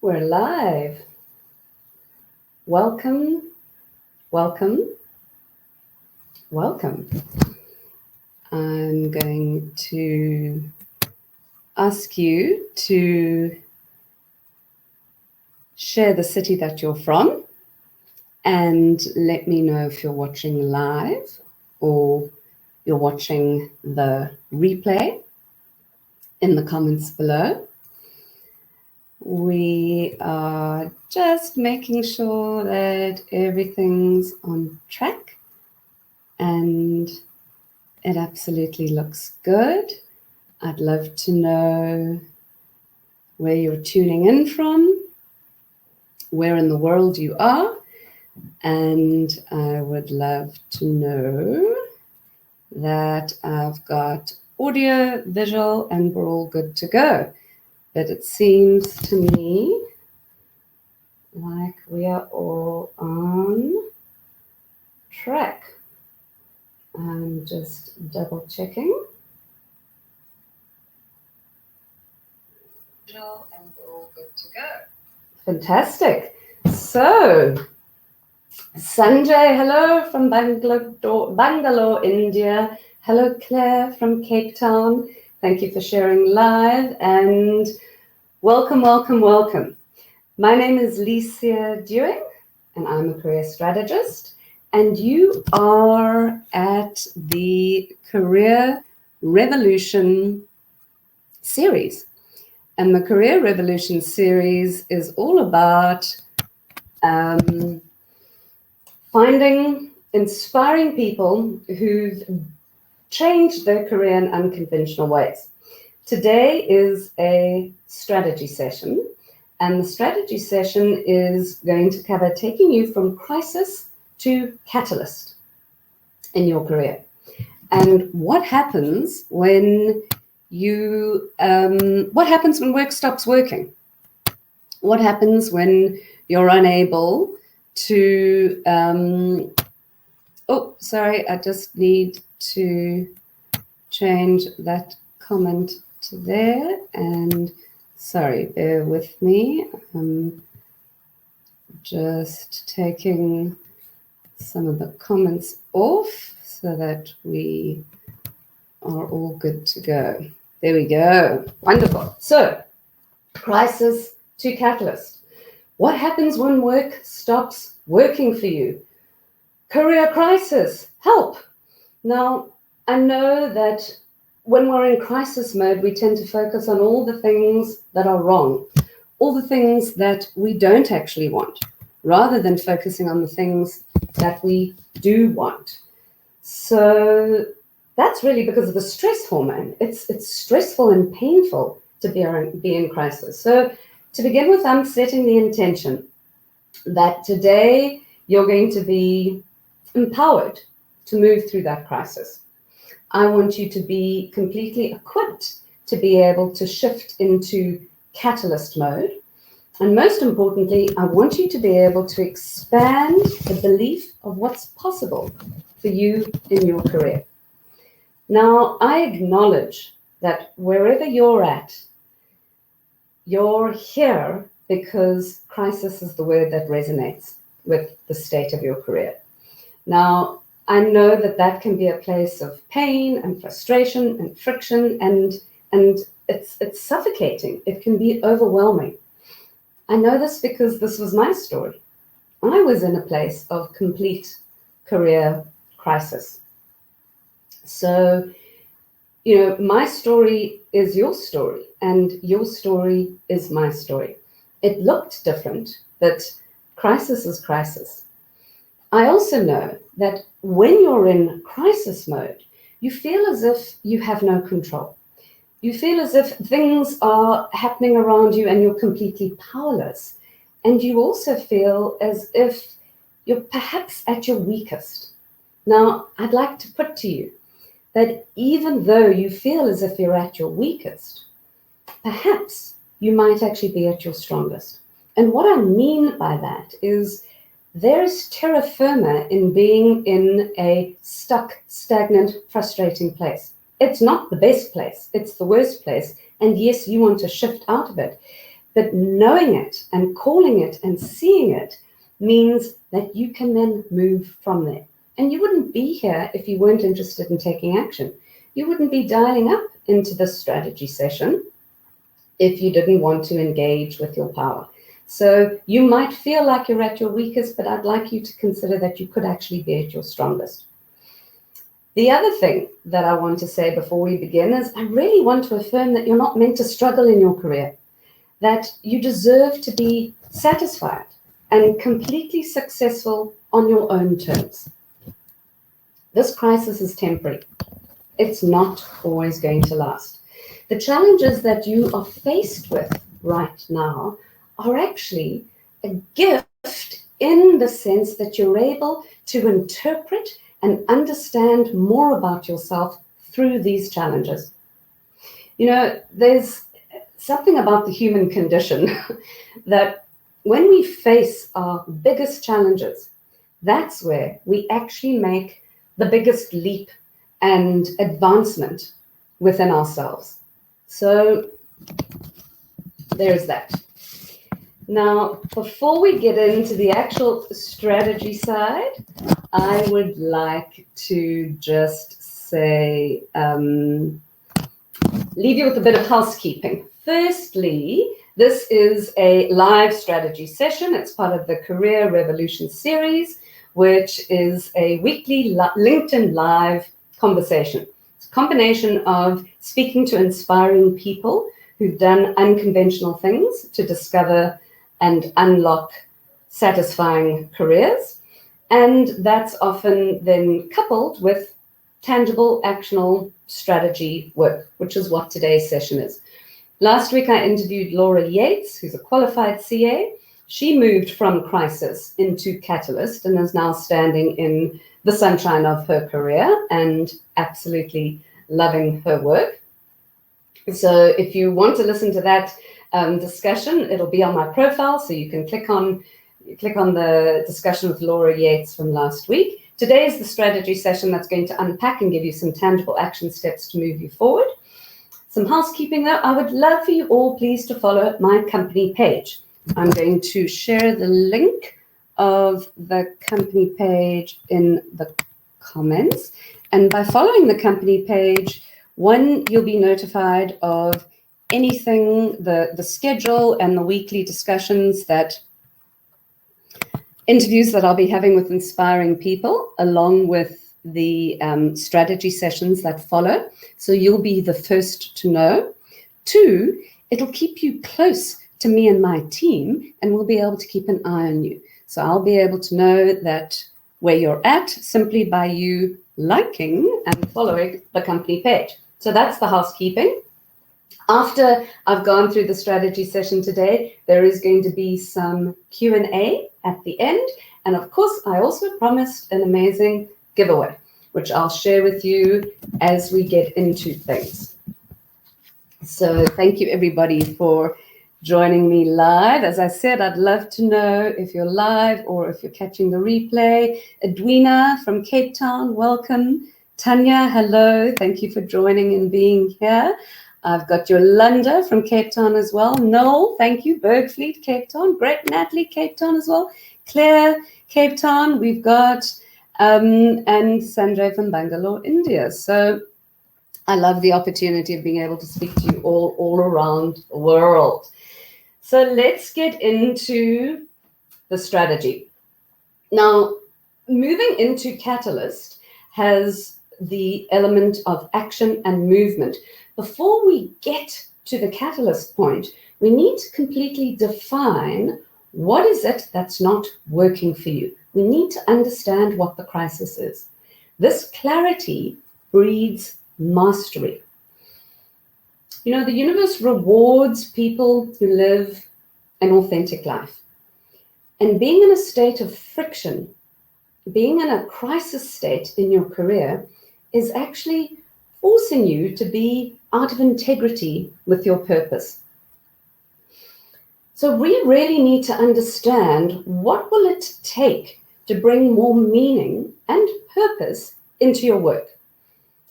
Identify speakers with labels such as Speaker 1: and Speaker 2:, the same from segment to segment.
Speaker 1: We're live. Welcome, welcome, welcome. I'm going to ask you to share the city that you're from and let me know if you're watching live or you're watching the replay in the comments below. We are just making sure that everything's on track and it absolutely looks good. I'd love to know where you're tuning in from, where in the world you are, and I would love to know that I've got audio, visual, and we're all good to go. But it seems to me like we are all on track. I'm just double checking. And we're all good to go. Fantastic. So, Sanjay, hello from Bangalore, India. Hello, Claire from Cape Town. Thank you for sharing live and welcome, welcome, welcome. My name is Licia and I'm a career strategist, and you are at the Career Revolution series. And the Career Revolution series is all about finding, inspiring people who've changed their career in unconventional ways. Today is a strategy session, and the strategy session is going to cover taking you from crisis to catalyst in your career. And what happens when what happens when work stops working? What happens when you're unable to, oh, sorry, I just need to change that comment to there, and sorry, bear with me. I'm just taking some of the comments off so that we are all good to go. There we go. Wonderful. So, crisis to catalyst. What happens when work stops working for you? Career crisis. Help. Now, I know that when we're in crisis mode, we tend to focus on all the things that are wrong, all the things that we don't actually want, rather than focusing on the things that we do want. So that's really because of the stress hormone. It's stressful and painful to be in crisis. So to begin with, I'm setting the intention that today you're going to be empowered to move through that crisis. I want you to be completely equipped to be able to shift into catalyst mode. And most importantly, I want you to be able to expand the belief of what's possible for you in your career. Now, I acknowledge that wherever you're at, you're here because crisis is the word that resonates with the state of your career. Now, I know that that can be a place of pain and frustration and friction, and it's suffocating. It can be overwhelming. I know this because this was my story. I was in a place of complete career crisis. So, you know, my story is your story, and your story is my story. It looked different, but crisis is crisis. I also know that when you're in crisis mode, you feel as if you have no control. You feel as if things are happening around you and you're completely powerless. And you also feel as if you're perhaps at your weakest. Now, I'd like to put to you that even though you feel as if you're at your weakest, perhaps you might actually be at your strongest. And what I mean by that is there's terra firma in being in a stuck, stagnant, frustrating place. It's not the best place, it's the worst place. And yes, you want to shift out of it. But knowing it and calling it and seeing it means that you can then move from there. And you wouldn't be here if you weren't interested in taking action. You wouldn't be dialing up into this strategy session if you didn't want to engage with your power. So you might feel like you're at your weakest, but I'd like you to consider that you could actually be at your strongest. The other thing that I want to say before we begin is I really want to affirm that you're not meant to struggle in your career, that you deserve to be satisfied and completely successful on your own terms. This crisis is temporary. It's not always going to last. The challenges that you are faced with right now are actually a gift in the sense that you're able to interpret and understand more about yourself through these challenges. You know, there's something about the human condition that when we face our biggest challenges, that's where we actually make the biggest leap and advancement within ourselves. So there's that. Now, before we get into the actual strategy side, I would like to just say, leave you with a bit of housekeeping. Firstly, this is a live strategy session. It's part of the Career Revolution series, which is a weekly LinkedIn Live conversation. It's a combination of speaking to inspiring people who've done unconventional things to discover and unlock satisfying careers. And that's often then coupled with tangible, actionable strategy work, which is what today's session is. Last week, I interviewed Laura Yates, who's a qualified CA. She moved from crisis into catalyst and is now standing in the sunshine of her career and absolutely loving her work. So if you want to listen to that discussion, it'll be on my profile, so you can click on the discussion with Laura Yates from last week. Today is the strategy session that's going to unpack and give you some tangible action steps to move you forward. Some housekeeping though, I would love for you all please to follow my company page. I'm going to share the link of the company page in the comments. And by following the company page, one, you'll be notified of anything, the schedule and the weekly discussions, that interviews that I'll be having with inspiring people, along with the strategy sessions that follow. So you'll be the first to know. Two, it'll keep you close to me and my team, and we'll be able to keep an eye on you. So I'll be able to know that where you're at simply by you liking and following the company page. So that's the housekeeping. After I've gone through the strategy session today, there is going to be some Q&A at the end. And of course, I also promised an amazing giveaway, which I'll share with you as we get into things. So thank you everybody for joining me live. As I said, I'd love to know if you're live or if you're catching the replay. Edwina from Cape Town, welcome. Tanya, hello. Thank you for joining and being here. I've got Yolanda from Cape Town as well. Noel, thank you. Bergfleet, Cape Town. Great. Natalie, Cape Town as well. Claire, Cape Town. We've got and Sanjay from Bangalore, India. So I love the opportunity of being able to speak to you all around the world. So let's get into the strategy. Now, moving into Catalyst has the element of action and movement. Before we get to the catalyst point, we need to completely define what is it that's not working for you. We need to understand what the crisis is. This clarity breeds mastery. You know, the universe rewards people who live an authentic life. And being in a state of friction, being in a crisis state in your career is actually forcing you to be out of integrity with your purpose. So we really need to understand what will it take to bring more meaning and purpose into your work.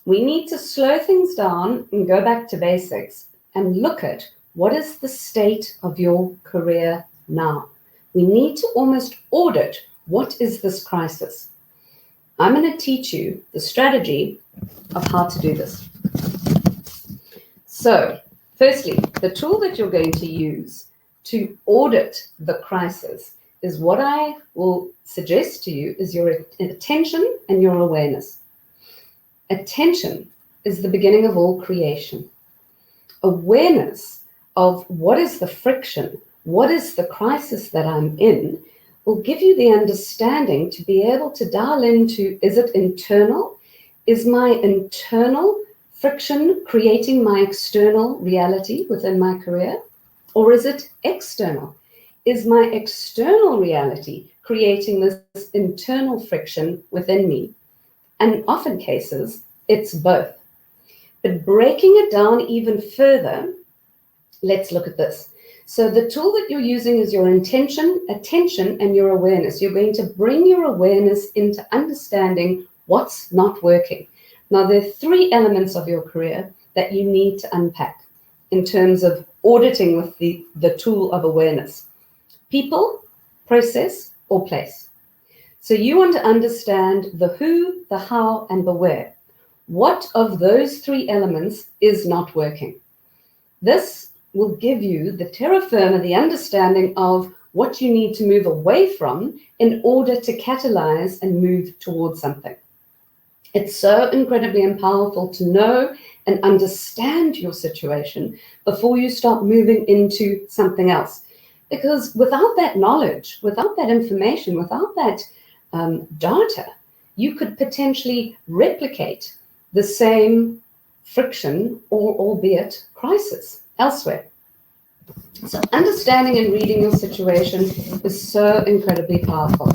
Speaker 1: We need to slow things down and go back to basics and look at what is the state of your career now? We need to almost audit, what is this crisis? I'm going to teach you the strategy of how to do this. So, firstly, the tool that you're going to use to audit the crisis is what I will suggest to you is your attention and your awareness. Attention is the beginning of all creation. Awareness of what is the friction, what is the crisis that I'm in, will give you the understanding to be able to dial into, is it internal? Is my internal friction creating my external reality within my career? Or is it external? Is my external reality creating this internal friction within me? And often cases, it's both. But breaking it down even further, let's look at this. So the tool that you're using is your intention, attention, and your awareness. You're going to bring your awareness into understanding what's not working. Now, there are 3 elements of your career that you need to unpack in terms of auditing with the tool of awareness. People, process, or place. So you want to understand the who, the how, and the where. What of those 3 elements is not working? This will give you the terra firma, the understanding of what you need to move away from in order to catalyze and move towards something. It's so incredibly powerful to know and understand your situation before you start moving into something else. Because without that knowledge, without that information, without that data, you could potentially replicate the same friction or albeit crisis elsewhere. So understanding and reading your situation is so incredibly powerful.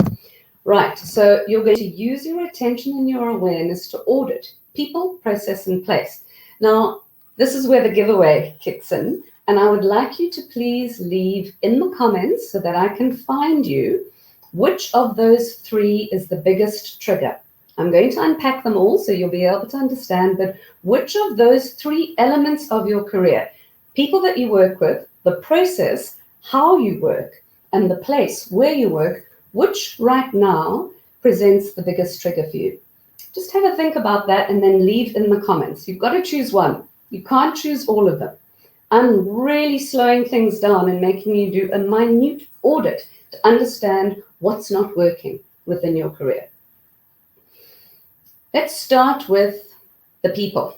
Speaker 1: Right, so you're going to use your attention and your awareness to audit people, process, and place. Now, this is where the giveaway kicks in, and I would like you to please leave in the comments so that I can find you which of those 3 is the biggest trigger. I'm going to unpack them all so you'll be able to understand, but which of those 3 elements of your career, people that you work with, the process, how you work, and the place where you work, which right now presents the biggest trigger for you? Just have a think about that and then leave in the comments. You've got to choose one. You can't choose all of them. I'm really slowing things down and making you do a minute audit to understand what's not working within your career. Let's start with the people.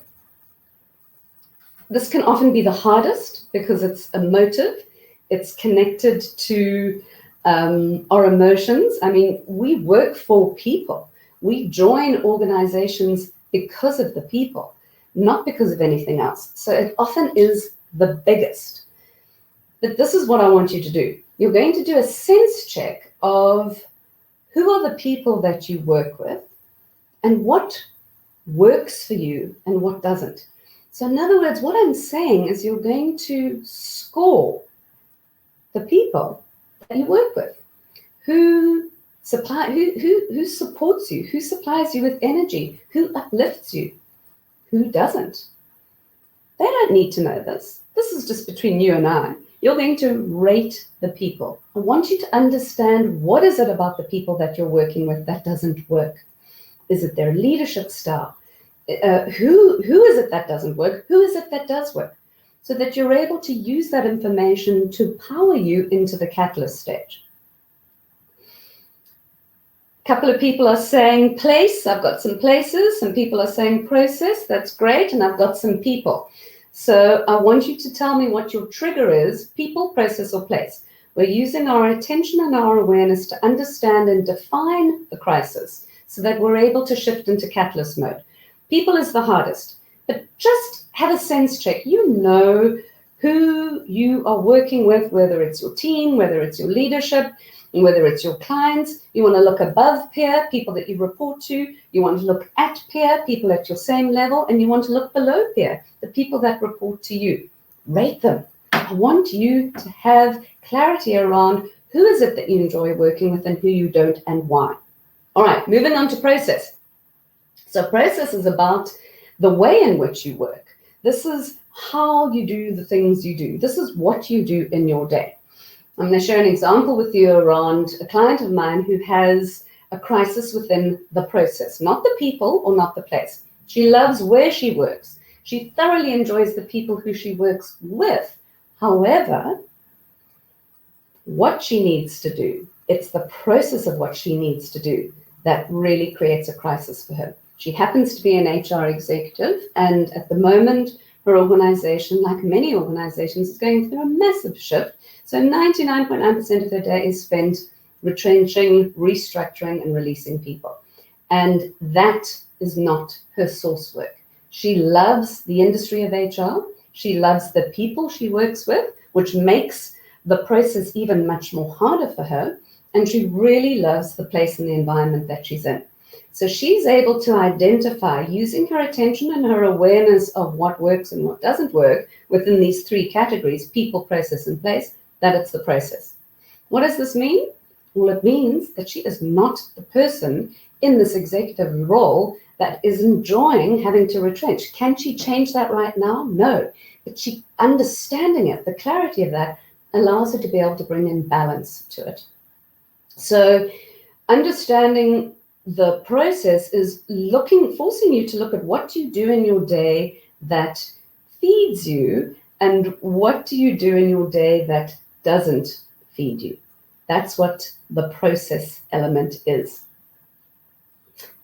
Speaker 1: This can often be the hardest because it's emotive. It's connected to our emotions. I mean, we work for people. We join organizations because of the people, not because of anything else. So it often is the biggest. But this is what I want you to do. You're going to do a sense check of who are the people that you work with and what works for you and what doesn't. So in other words, what I'm saying is you're going to score the people that you work with, who supports you, who supplies you with energy, who uplifts you, who doesn't. They don't need to know this. This is just between you and I. You're going to rate the people. I want you to understand, what is it about the people that you're working with that doesn't work? Is it their leadership style? Who is it that doesn't work? Who is it that does work? So that you're able to use that information to power you into the catalyst stage. A couple of people are saying place. I've got some places. Some people are saying process. That's great. And I've got some people. So I want you to tell me what your trigger is, people, process, or place. We're using our attention and our awareness to understand and define the crisis so that we're able to shift into catalyst mode. People is the hardest, but just have a sense check. You know who you are working with, whether it's your team, whether it's your leadership, and whether it's your clients. You want to look above peer, people that you report to. You want to look at peer, people at your same level, and you want to look below peer, the people that report to you. Rate them. I want you to have clarity around who is it that you enjoy working with and who you don't and why. All right, moving on to process. So process is about the way in which you work. This is how you do the things you do. This is what you do in your day. I'm going to share an example with you around a client of mine who has a crisis within the process, not the people or not the place. She loves where she works. She thoroughly enjoys the people who she works with. However, what she needs to do, it's the process of what she needs to do that really creates a crisis for her. She happens to be an HR executive, and at the moment, her organization, like many organizations, is going through a massive shift. So 99.9% of her day is spent retrenching, restructuring, and releasing people. And that is not her source work. She loves the industry of HR. She loves the people she works with, which makes the process even much more harder for her. And she really loves the place and the environment that she's in. So she's able to identify, using her attention and her awareness of what works and what doesn't work within these three categories, people, process, and place, that it's the process. What does this mean? Well, it means that she is not the person in this executive role that is enjoying having to retrench. Can she change that right now? No. But she understanding it, the clarity of that, allows her to be able to bring in balance to it. So understanding the process is forcing you to look at what you do in your day that feeds you and what do you do in your day that doesn't feed you. That's what the process element is.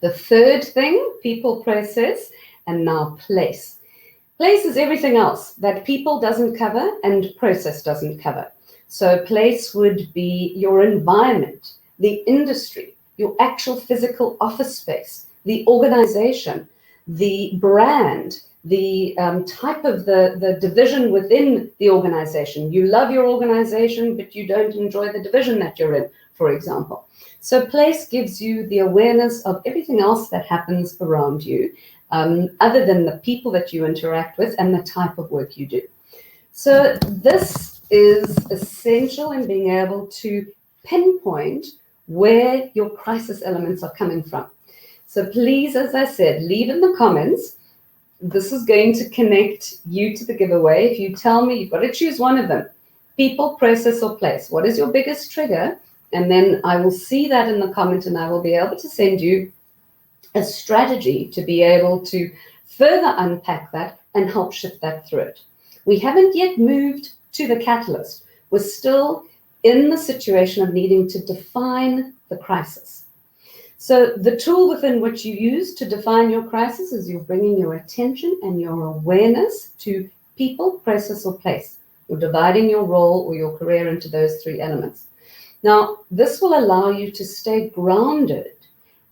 Speaker 1: The third thing, people, process, and now place. Place is everything else that people doesn't cover and process doesn't cover. So place would be your environment, the industry, your actual physical office space, the organization, the brand, the type of the division within the organization. You love your organization, but you don't enjoy the division that you're in, for example. So place gives you the awareness of everything else that happens around you, other than the people that you interact with and the type of work you do. So this is essential in being able to pinpoint where your crisis elements are coming from. So please, as I said, leave in the comments. This is going to connect you to the giveaway. If you tell me, you've got to choose one of them, people, process, or place. What is your biggest trigger? And then I will see that in the comment and I will be able to send you a strategy to be able to further unpack that and help shift that through it. We haven't yet moved to the catalyst. We're still in the situation of needing to define the crisis. So the tool within which you use to define your crisis is you're bringing your attention and your awareness to people, process, or place. You're dividing your role or your career into those three elements. Now, this will allow you to stay grounded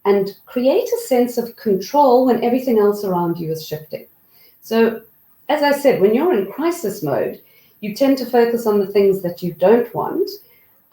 Speaker 1: and create a sense of control when everything else around you is shifting. So, as I said, when you're in crisis mode, you tend to focus on the things that you don't want.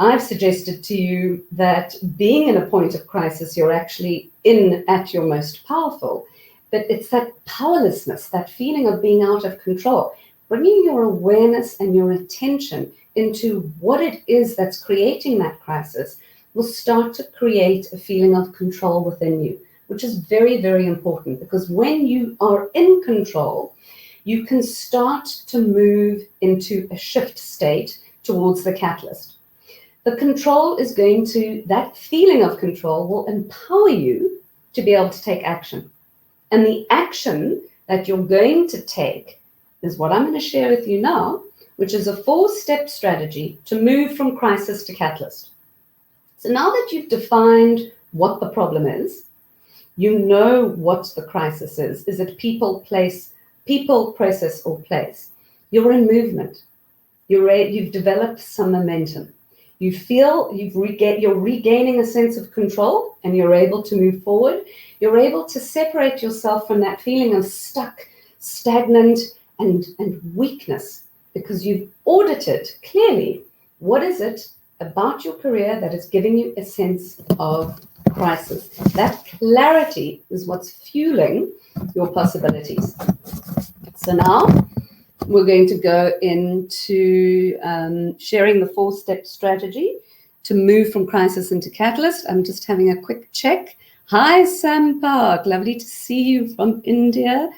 Speaker 1: I've suggested to you that being in a point of crisis, you're actually in at your most powerful, but it's that powerlessness, that feeling of being out of control, bringing your awareness and your attention into what it is that's creating that crisis will start to create a feeling of control within you, which is very, very important, because when you are in control, you can start to move into a shift state towards the catalyst. The control is that feeling of control will empower you to be able to take action. And the action that you're going to take is what I'm going to share with you now, which is a 4-step strategy to move from crisis to catalyst. So now that you've defined what the problem is, you know what the crisis is. Is it people, process, or place? You're in movement. You've developed some momentum. You feel you're regaining a sense of control and you're able to move forward. You're able to separate yourself from that feeling of stuck, stagnant, and weakness, because you've audited clearly what is it about your career that is giving you a sense of crisis. That clarity is what's fueling your possibilities. So now we're going to go into sharing the 4-step strategy to move from crisis into catalyst. I'm just having a quick check. Hi, Sam Park. Lovely to see you from India.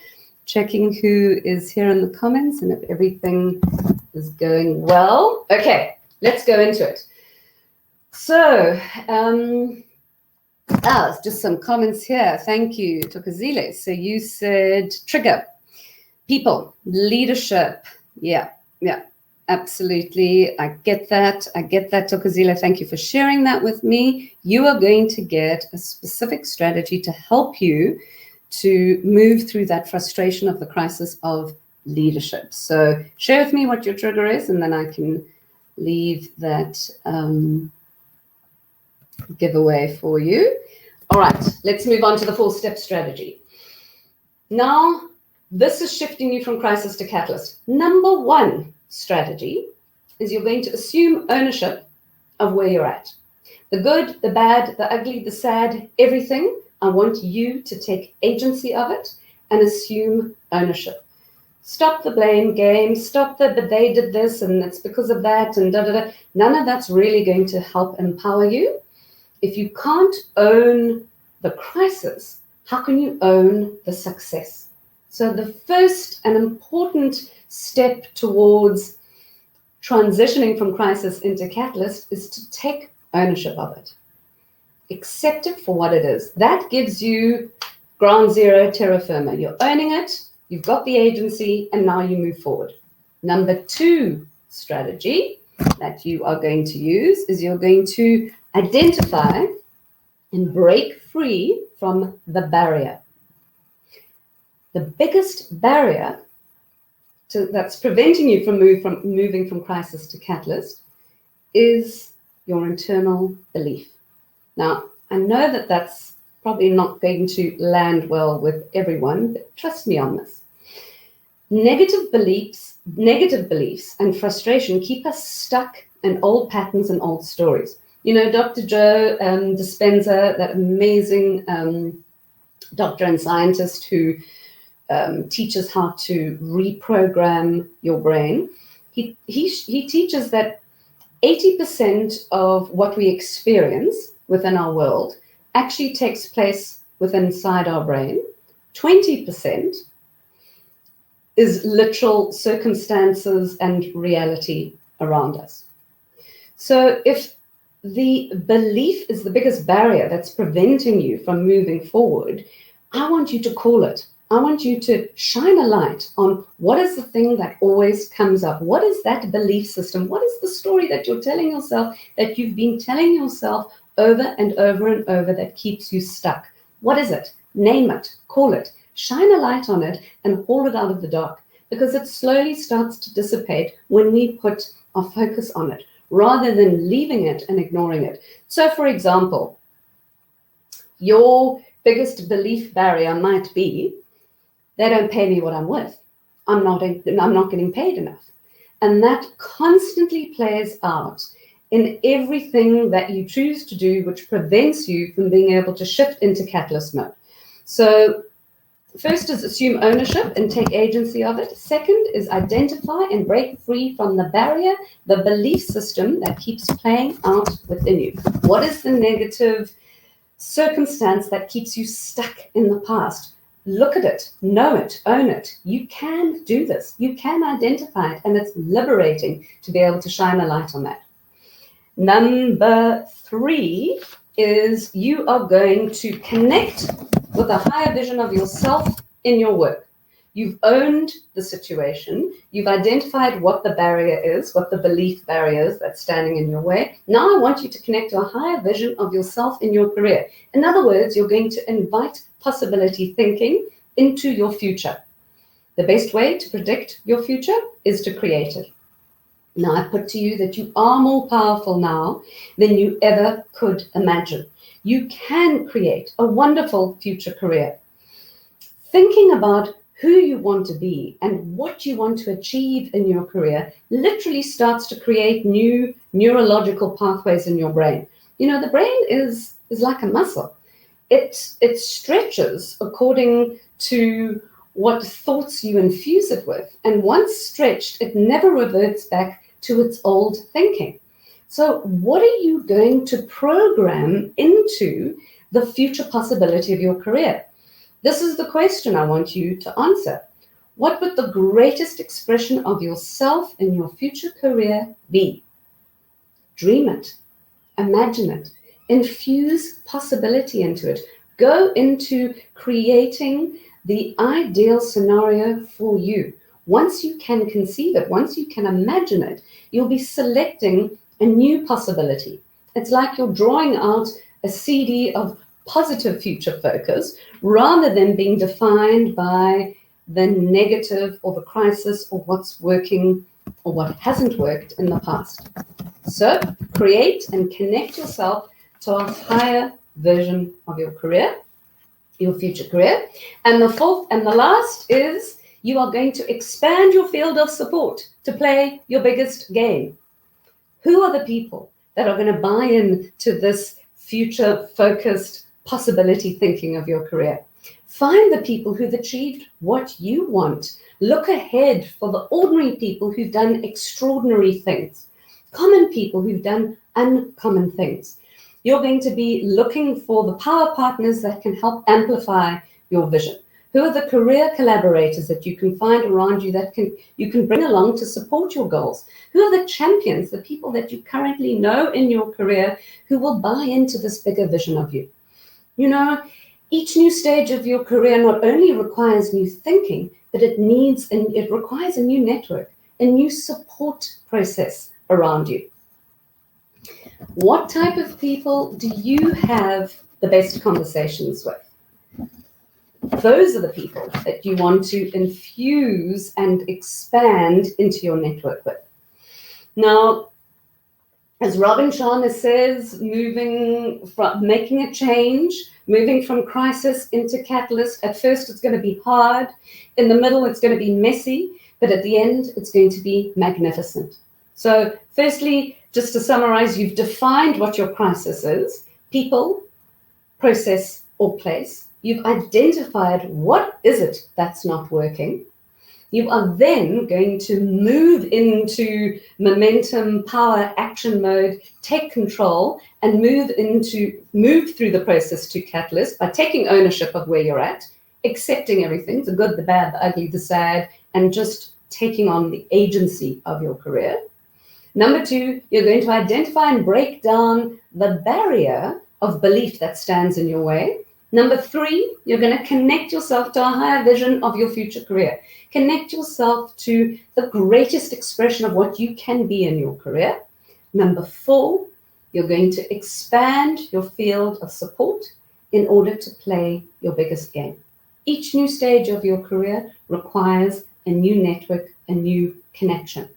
Speaker 1: checking who is here in the comments and if everything is going well. Okay, let's go into it. So, just some comments here. Thank you, Tokozile. So you said trigger, people, leadership. Yeah, absolutely. I get that, Tokozile. Thank you for sharing that with me. You are going to get a specific strategy to help you to move through that frustration of the crisis of leadership. So share with me what your trigger is, and then I can leave that giveaway for you. All right, let's move on to the 4-step strategy. Now, this is shifting you from crisis to catalyst. Number 1 strategy is you're going to assume ownership of where you're at. The good, the bad, the ugly, the sad, everything. I want you to take agency of it and assume ownership. Stop the blame game, stop the, but they did this and it's because of that and da-da-da. None of that's really going to help empower you. If you can't own the crisis, how can you own the success? So the first and important step towards transitioning from crisis into catalyst is to take ownership of it. Accept it for what it is. That gives you ground zero, terra firma. You're owning it, you've got the agency, and now you move forward. Number 2 strategy that you are going to use is you're going to identify and break free from the barrier. The biggest barrier that's preventing you from moving from crisis to catalyst is your internal belief. Now, I know that that's probably not going to land well with everyone, but trust me on this. Negative beliefs and frustration keep us stuck in old patterns and old stories. You know, Dr. Joe Dispenza, that amazing doctor and scientist who teaches how to reprogram your brain, he teaches that 80% of what we experience within our world actually takes place inside our brain. 20% is literal circumstances and reality around us. So if the belief is the biggest barrier that's preventing you from moving forward, I want you to call it. I want you to shine a light on what is the thing that always comes up. What is that belief system? What is the story that you're telling yourself, that you've been telling yourself over and over and over, that keeps you stuck? What is it? Name it, call it, shine a light on it, and haul it out of the dark, because it slowly starts to dissipate when we put our focus on it, rather than leaving it and ignoring it. So, for example, your biggest belief barrier might be, they don't pay me what I'm worth. I'm not getting paid enough. And that constantly plays out in everything that you choose to do, which prevents you from being able to shift into catalyst mode. So first is assume ownership and take agency of it. Second is identify and break free from the barrier, the belief system that keeps playing out within you. What is the negative circumstance that keeps you stuck in the past? Look at it, know it, own it. You can do this. You can identify it, and it's liberating to be able to shine a light on that. Number 3 is you are going to connect with a higher vision of yourself in your work. You've owned the situation. You've identified what the barrier is, what the belief barrier is that's standing in your way. Now I want you to connect to a higher vision of yourself in your career. In other words, you're going to invite possibility thinking into your future. The best way to predict your future is to create it. Now I put to you that you are more powerful now than you ever could imagine. You can create a wonderful future career. Thinking about who you want to be and what you want to achieve in your career literally starts to create new neurological pathways in your brain. You know, the brain is like a muscle. It stretches according to what thoughts you infuse it with. And once stretched, it never reverts back to its old thinking. So what are you going to program into the future possibility of your career? This is the question I want you to answer. What would the greatest expression of yourself in your future career be? Dream it, imagine it, infuse possibility into it. Go into creating the ideal scenario for you. Once you can conceive it, once you can imagine it, you'll be selecting a new possibility. It's like you're drawing out a CD of positive future focus rather than being defined by the negative or the crisis or what's working or what hasn't worked in the past. So create and connect yourself to a higher version of your career, your future career. And the fourth and the last is you are going to expand your field of support to play your biggest game. Who are the people that are going to buy in to this future focused possibility thinking of your career? Find the people who've achieved what you want. Look ahead for the ordinary people who've done extraordinary things, common people who've done uncommon things. You're going to be looking for the power partners that can help amplify your vision. Who are the career collaborators that you can find around you that you can bring along to support your goals? Who are the champions, the people that you currently know in your career who will buy into this bigger vision of you? You know, each new stage of your career not only requires new thinking, but it requires a new network, a new support process around you. What type of people do you have the best conversations with? Those are the people that you want to infuse and expand into your network with. Now, as Robin Sharma says, making a change, moving from crisis into catalyst, at first it's going to be hard, in the middle it's going to be messy, but at the end it's going to be magnificent. So firstly, just to summarize, you've defined what your crisis is: people, process, or place. You've identified what is it that's not working. You are then going to move into momentum, power, action mode, take control, and move through the process to catalyst by taking ownership of where you're at, accepting everything, the good, the bad, the ugly, the sad, and just taking on the agency of your career. Number two, you're going to identify and break down the barrier of belief that stands in your way. Number three, you're going to connect yourself to a higher vision of your future career. Connect yourself to the greatest expression of what you can be in your career. Number four, you're going to expand your field of support in order to play your biggest game. Each new stage of your career requires a new network, a new connection.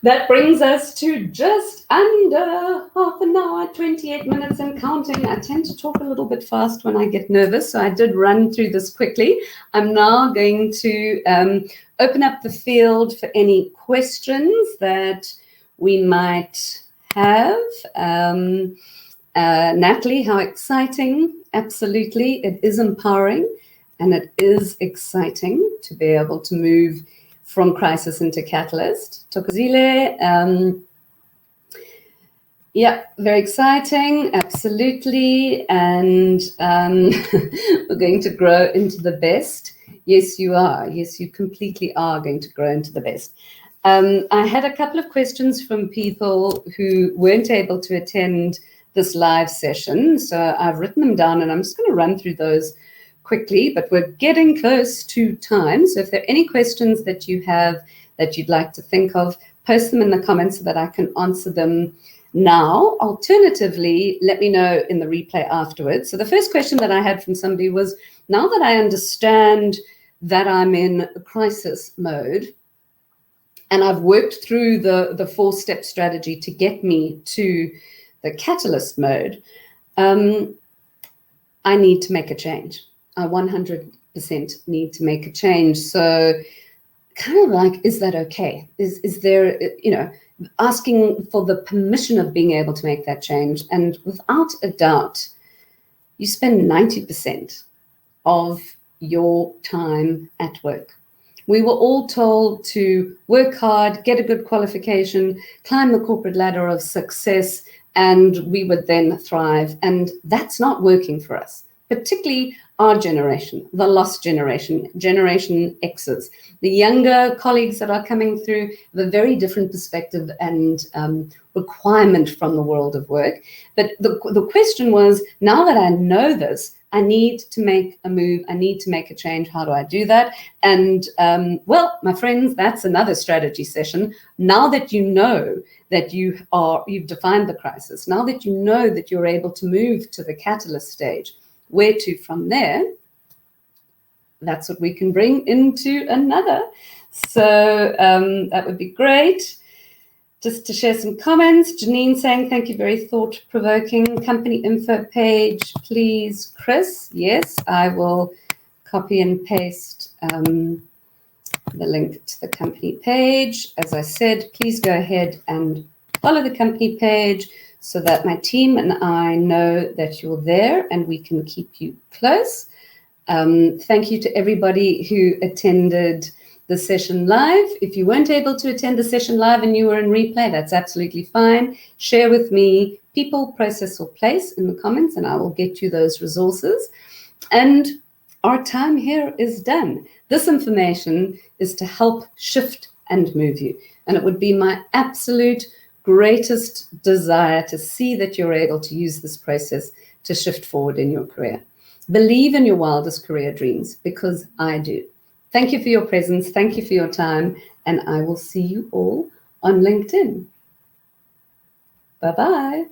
Speaker 1: That brings us to just under half an hour, 28 minutes and counting. I tend to talk a little bit fast when I get nervous, so I did run through this quickly. I'm now going to open up the field for any questions that we might have. Natalie, how exciting. Absolutely. It is empowering and it is exciting to be able to move from crisis into catalyst. Tokozile, yeah, very exciting, absolutely. And we're going to grow into the best. Yes, you are. Yes, you completely are going to grow into the best. I had a couple of questions from people who weren't able to attend this live session. So I've written them down and I'm just going to run through those quickly, but we're getting close to time. So if there are any questions that you have that you'd like to think of, post them in the comments so that I can answer them now. Alternatively, let me know in the replay afterwards. So the first question that I had from somebody was, now that I understand that I'm in a crisis mode and I've worked through the 4-step strategy to get me to the catalyst mode, I need to make a change. I 100% need to make a change. So kind of like, is that okay? Is there, asking for the permission of being able to make that change. And without a doubt, you spend 90% of your time at work. We were all told to work hard, get a good qualification, climb the corporate ladder of success, and we would then thrive. And that's not working for us. Particularly our generation, the lost generation, Generation X's. The younger colleagues that are coming through have a very different perspective and requirement from the world of work. But the question was, now that I know this, I need to make a move. I need to make a change. How do I do that? And well, my friends, that's another strategy session. Now that you know that you've defined the crisis, now that you know that you're able to move to the catalyst stage, where to from there, that's what we can bring into another. So that would be great. Just to share some comments, Janine saying, thank you, very thought-provoking. Company info page, please, Chris. Yes, I will copy and paste the link to the company page. As I said, please go ahead and follow the company page so that my team and I know that you're there and we can keep you close. Thank you to everybody who attended the session live. If you weren't able to attend the session live and you were in replay, that's absolutely fine. Share with me people, process, or place in the comments, and I will get you those resources. And our time here is done. This information is to help shift and move you. And it would be my absolute greatest desire to see that you're able to use this process to shift forward in your career. Believe in your wildest career dreams, because I do. Thank you for your presence. Thank you for your time. And I will see you all on LinkedIn. Bye-bye.